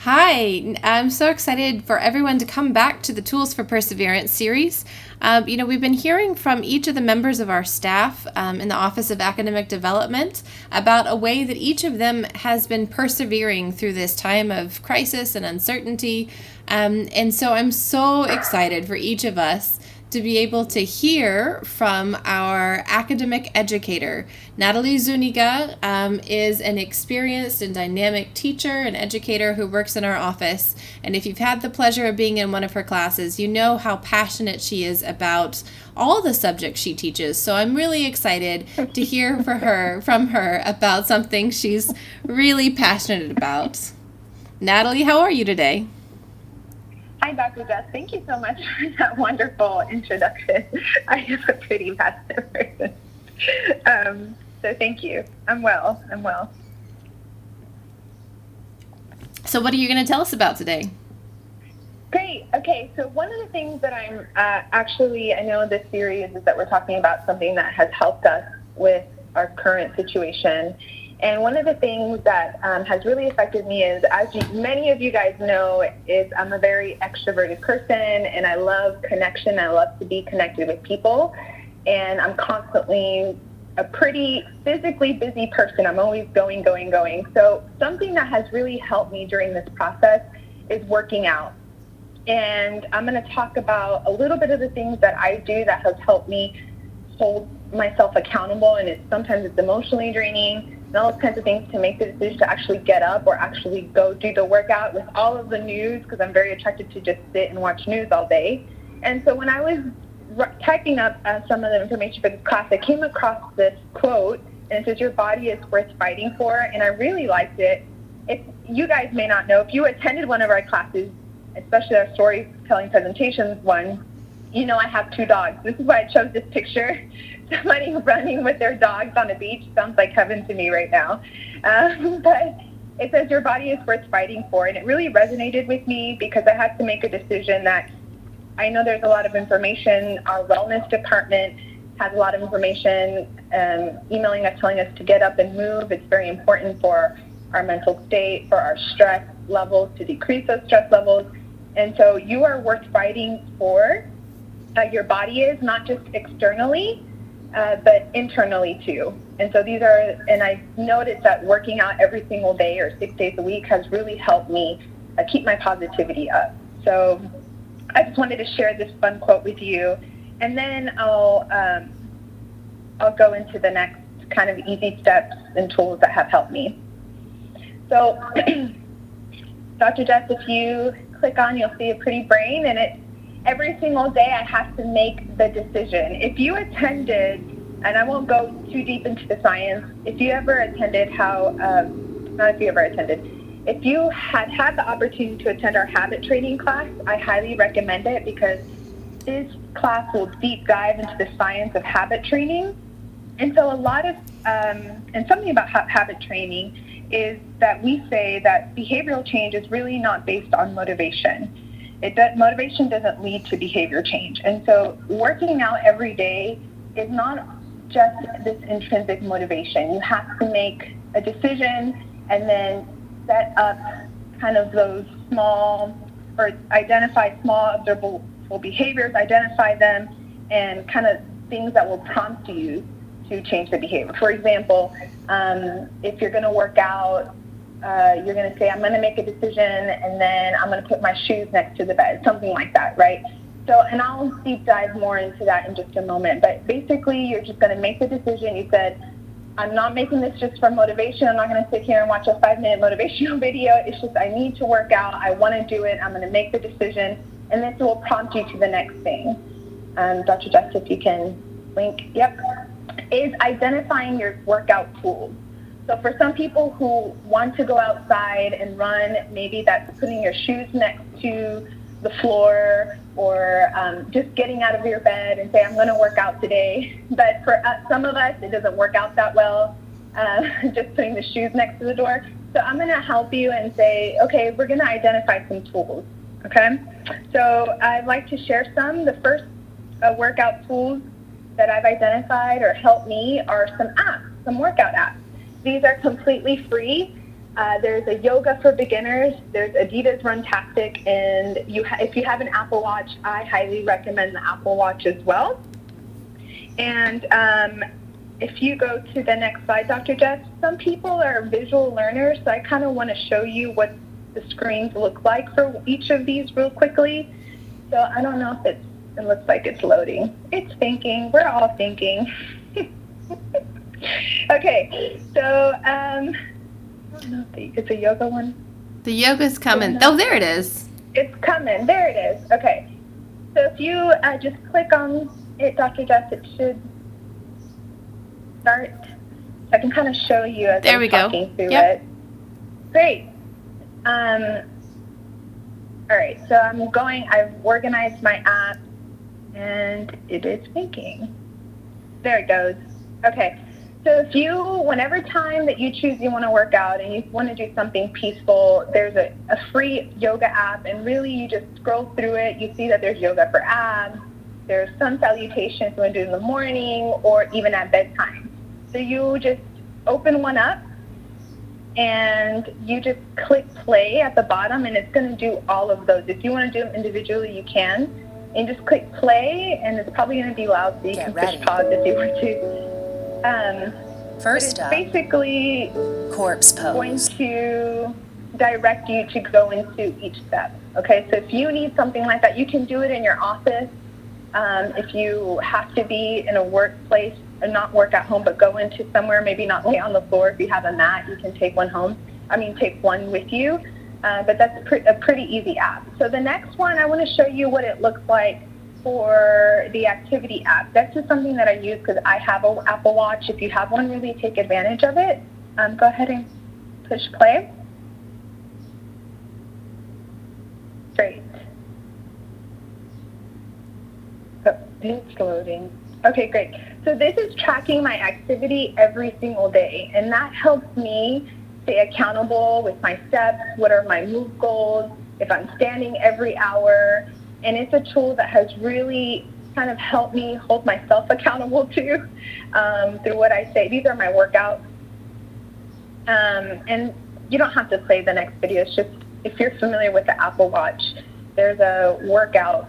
Hi, I'm so excited for everyone to come back to the Tools for Perseverance series. We've been hearing from each of the members of our staff in the Office of Academic Development about a way that each of them has been persevering through this time of crisis and uncertainty. And so I'm so excited for each of us to be able to hear from our academic educator. Natalie Zuniga is an experienced and dynamic teacher and educator who works in our office. And if you've had the pleasure of being in one of her classes, you know how passionate she is about all the subjects she teaches. So I'm really excited to hear from her about something she's really passionate about. Natalie, how are you today? Hi, Dr. Jess. Thank you so much for that wonderful introduction. I am a pretty passive person. So thank you. I'm well. So what are you going to tell us about today? Great. Okay. So one of the things that I'm I know this series is that we're talking about something that has helped us with our current situation. And one of the things that has really affected me is, many of you guys know, is I'm a very extroverted person, and I love connection. I love to be connected with people, and I'm constantly a pretty physically busy person. I'm always going. So something that has really helped me during this process is working out. And I'm going to talk about a little bit of the things that I do that has helped me hold myself accountable, and sometimes it's emotionally draining, and all those kinds of things, to make the decision to actually get up or actually go do the workout with all of the news, because I'm very attracted to just sit and watch news all day. And so when I was typing up some of the information for this class, I came across this quote, and it says, "Your body is worth fighting for," and I really liked it. If you guys may not know, if you attended one of our classes, especially our storytelling presentations one, you know I have 2 dogs. This is why I chose this picture. Somebody running with their dogs on a beach sounds like heaven to me right now. But it says, "Your body is worth fighting for," and it really resonated with me because I had to make a decision that I know there's a lot of information. Our wellness department has a lot of information emailing us, telling us to get up and move. It's very important for our mental state, for our stress levels, to decrease those stress levels. And so you are worth fighting for. Your body is, not just externally, but internally too. And so and I noticed that working out every single day or 6 days a week has really helped me keep my positivity up. So I just wanted to share this fun quote with you, and then I'll go into the next kind of easy steps and tools that have helped me. So Dr. Jess, if you click on, you'll see a pretty brain, and every single day I have to make the decision. If you attended, and I won't go too deep into the science, if you ever attended if you had the opportunity to attend our habit training class, I highly recommend it, because this class will deep dive into the science of habit training. And so and something about habit training is that we say that behavioral change is really not based on motivation. Motivation doesn't lead to behavior change. And so working out every day is not just this intrinsic motivation. You have to make a decision and then set up kind of those identify small observable behaviors, identify them, and kind of things that will prompt you to change the behavior. For example, if you're going to work out, you're going to say, "I'm going to make a decision, and then I'm going to put my shoes next to the bed," something like that, right? So, and I'll deep dive more into that in just a moment. But basically, you're just going to make the decision. You said, "I'm not making this just for motivation. I'm not going to sit here and watch a 5-minute motivational video. It's just I need to work out. I want to do it. I'm going to make the decision." And this will prompt you to the next thing. Dr. Jess, if you can link, yep, is identifying your workout tools. So for some people who want to go outside and run, maybe that's putting your shoes next to the floor, or just getting out of your bed and say, "I'm going to work out today." But for some of us, it doesn't work out that well, just putting the shoes next to the door. So I'm going to help you and say, okay, we're going to identify some tools, okay? So I'd like to share some. The first workout tools that I've identified or helped me are some apps, some workout apps. These are completely free. There's a yoga for beginners. There's Adidas Runtastic, and if you have an Apple Watch, I highly recommend the Apple Watch as well. And if you go to the next slide, Dr. Jess, some people are visual learners, so I kind of want to show you what the screens look like for each of these real quickly. So I don't know if it looks like it's loading. It's thinking. We're all thinking. Okay, so I don't know if it's a yoga one. The yoga's coming. Oh, there it is. It's coming. There it is. Okay. So if you just click on it, Dr. Jess, it should start. I can kind of show you as I'm talking through it. Great. All right. So I've organized my app, and it is thinking. There it goes. Okay. So whenever time that you choose you want to work out and you want to do something peaceful, there's a free yoga app, and really you just scroll through it. You see that there's yoga for abs. There's sun salutations you want to do in the morning or even at bedtime. So you just open one up and you just click play at the bottom, and it's going to do all of those. If you want to do them individually, you can. And just click play, and it's probably going to be loud, so you can push pause if you want to. First up, basically corpse pose. Going to direct you to go into each step. Okay, so if you need something like that, you can do it in your office. If you have to be in a workplace and not work at home, but go into somewhere, maybe not lay on the floor. If you have a mat, you can take one take one with you. But that's a pretty easy app. So the next one, I want to show you what it looks like for the activity app. That's just something that I use because I have an Apple Watch. If you have one, really take advantage of it. Go ahead and push play. Great. Oh, it's loading. Okay, great. So this is tracking my activity every single day, and that helps me stay accountable with my steps. What are my move goals? If I'm standing every hour. And it's a tool that has really kind of helped me hold myself accountable too, through what I say. These are my workouts. And you don't have to play the next video. It's just, if you're familiar with the Apple Watch, there's a workout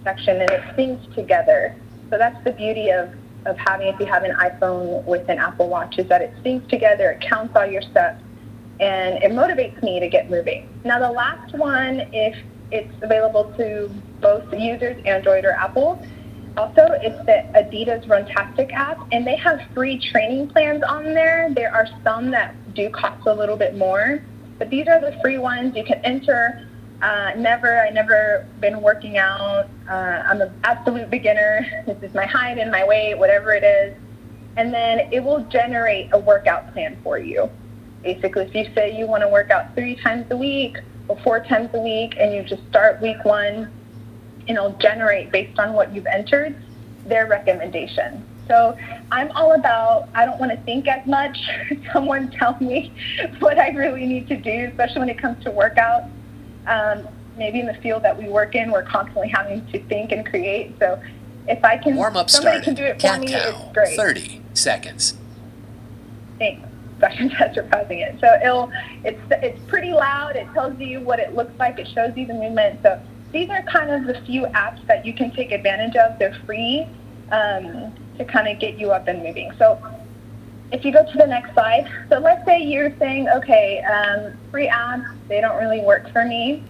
section and it syncs together. So that's the beauty of having, if you have an iPhone with an Apple Watch, is that it syncs together, it counts all your steps, and it motivates me to get moving. Now the last one, if it's available to both users, Android or Apple. Also, it's the Adidas Runtastic app, and they have free training plans on there. There are some that do cost a little bit more, but these are the free ones. You can enter. I've never been working out. I'm an absolute beginner. This is my height and my weight, whatever it is. And then it will generate a workout plan for you. Basically, if you say you want to work out 3 times a week, or 4 times a week, and you just start week 1, and it'll generate based on what you've entered their recommendation. So I'm all about, I don't want to think as much. Someone tell me what I really need to do, especially when it comes to workouts. Maybe in the field that we work in, we're constantly having to think and create. So if I can, warm up somebody started. can do it for me, it's great. 30 seconds. Thanks. Dr. Jess for pausing it. So it's pretty loud. It tells you what it looks like. It shows you the movement. So these are kind of the few apps that you can take advantage of. They're free to kind of get you up and moving. So if you go to the next slide, so let's say you're saying, okay, free apps, they don't really work for me.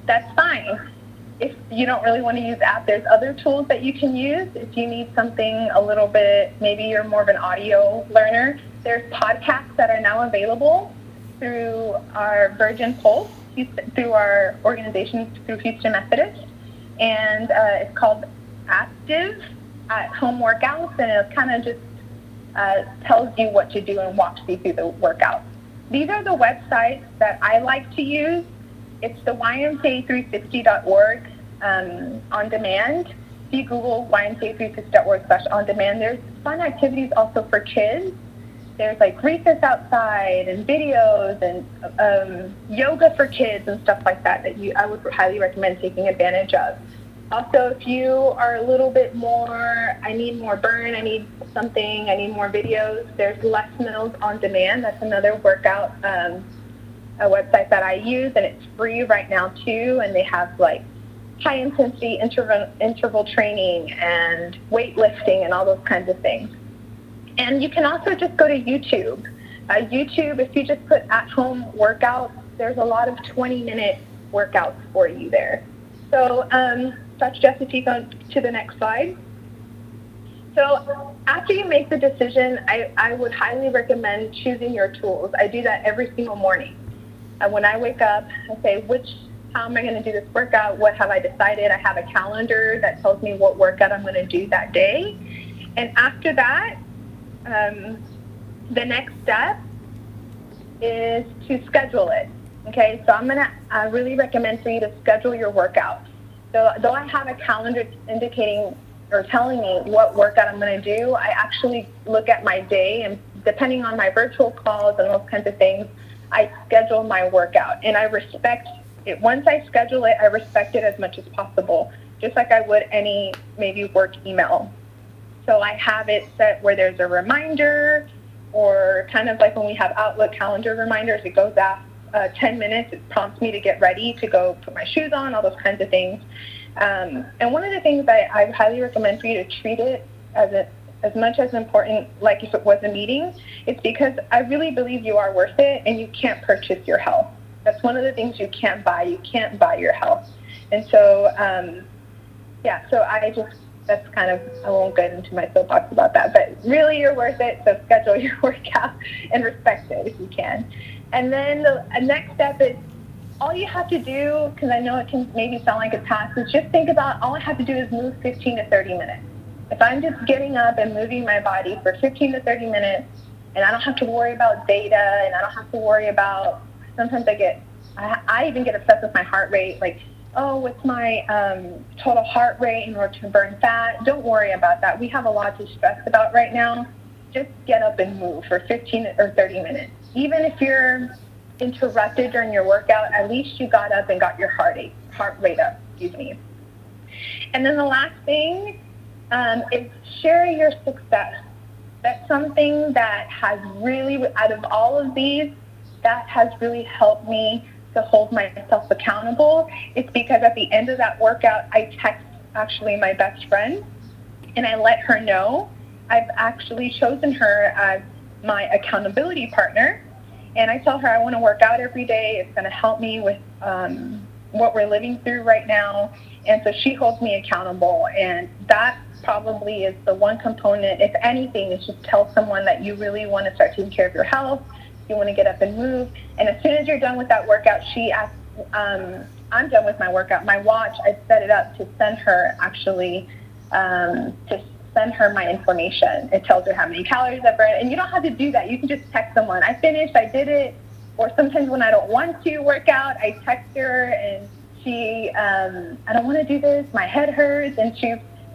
That's fine. If you don't really want to use apps, there's other tools that you can use. If you need something a little bit, maybe you're more of an audio learner, there's podcasts that are now available through our Virgin Pulse, through our organization, through Houston Methodist. And it's called Active at Home Workouts, and it kind of just tells you what to do and walks you through the workout. These are the websites that I like to use. It's the YMCA360.org on demand. If you Google YMCA360.org/on-demand, there's fun activities also for kids. There's like recess outside and videos and yoga for kids and stuff like that I would highly recommend taking advantage of. Also, if you are a little bit more, I need more burn, I need something, I need more videos, there's Les Mills On Demand. That's another workout a website that I use, and it's free right now too. And they have like high intensity interval training and weightlifting and all those kinds of things. And you can also just go to YouTube. YouTube, if you just put at-home workouts, there's a lot of 20-minute workouts for you there. So, Dr. Jess, if you go to the next slide. So after you make the decision, I would highly recommend choosing your tools. I do that every single morning. When I wake up, I say, how am I going to do this workout? What have I decided? I have a calendar that tells me what workout I'm going to do that day. And after that, the next step is to schedule it. Okay, so I'm going to really recommend for you to schedule your workout. So though I have a calendar indicating or telling me what workout I'm going to do, I actually look at my day, and depending on my virtual calls and those kinds of things, I schedule my workout. And I respect it. Once I schedule it, I respect it as much as possible, just like I would any maybe work email. So I have it set where there's a reminder, or kind of like when we have Outlook calendar reminders, it goes out 10 minutes, it prompts me to get ready to go put my shoes on, all those kinds of things. And one of the things I highly recommend for you to treat it as much as important, like if it was a meeting, it's because I really believe you are worth it, and you can't purchase your health. That's one of the things you can't buy. You can't buy your health. And so, so that's kind of, I won't get into my soapbox about that, but really you're worth it, so schedule your workout and respect it if you can. And then the next step is, all you have to do, because I know it can maybe sound like a task, is just think about all I have to do is move 15 to 30 minutes. If I'm just getting up and moving my body for 15 to 30 minutes, and I don't have to worry about data, and I don't have to worry about, sometimes I even get obsessed with my heart rate, like, oh, what's my total heart rate in order to burn fat? Don't worry about that. We have a lot to stress about right now. Just get up and move for 15 or 30 minutes. Even if you're interrupted during your workout, at least you got up and got your heart rate up, And then the last thing is share your success. That's something that has really, out of all of these, that has really helped me to hold myself accountable. It's because at the end of that workout, I text actually my best friend, and I let her know. I've actually chosen her as my accountability partner, and I tell her I want to work out every day. It's going to help me with what we're living through right now, and so she holds me accountable. And that probably is the one component, if anything, is just tell someone that you really want to start taking care of your health. You want to get up and move. And as soon as you're done with that workout, she asks, I'm done with my workout. My watch, I set it up to send her my information. It tells her how many calories I burned. And you don't have to do that. You can just text someone, I finished, I did it. Or sometimes when I don't want to work out, I text her and she, I don't want to do this, my head hurts, and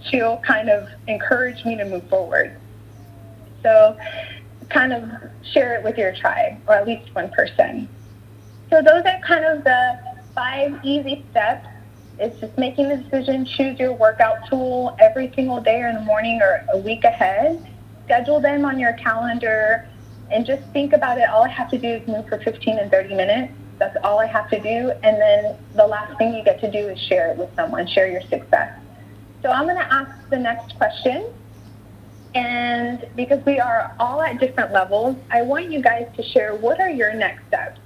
she'll kind of encourage me to move forward. So kind of share it with your tribe, or at least one person. So those are kind of the 5 easy steps. It's just making the decision, choose your workout tool every single day or in the morning or a week ahead, schedule them on your calendar, and just think about it. All I have to do is move for 15 and 30 minutes. That's all I have to do. And then the last thing you get to do is share it with someone, share your success. So I'm going to ask the next question. And because we are all at different levels, I want you guys to share, what are your next steps?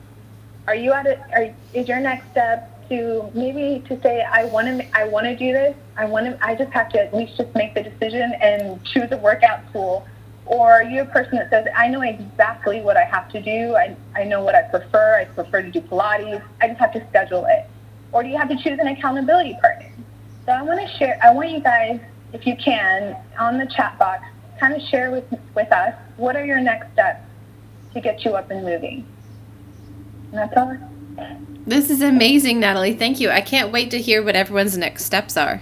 Is your next step to maybe to say, I want to do this. I just have to at least just make the decision and choose a workout tool. Or are you a person that says, I know exactly what I have to do. I know what I prefer. I prefer to do Pilates. I just have to schedule it. Or do you have to choose an accountability partner? So I want you guys, if you can, on the chat box, kind of share with us, what are your next steps to get you up and moving? And that's all. This is amazing, Natalie. Thank you. I can't wait to hear what everyone's next steps are.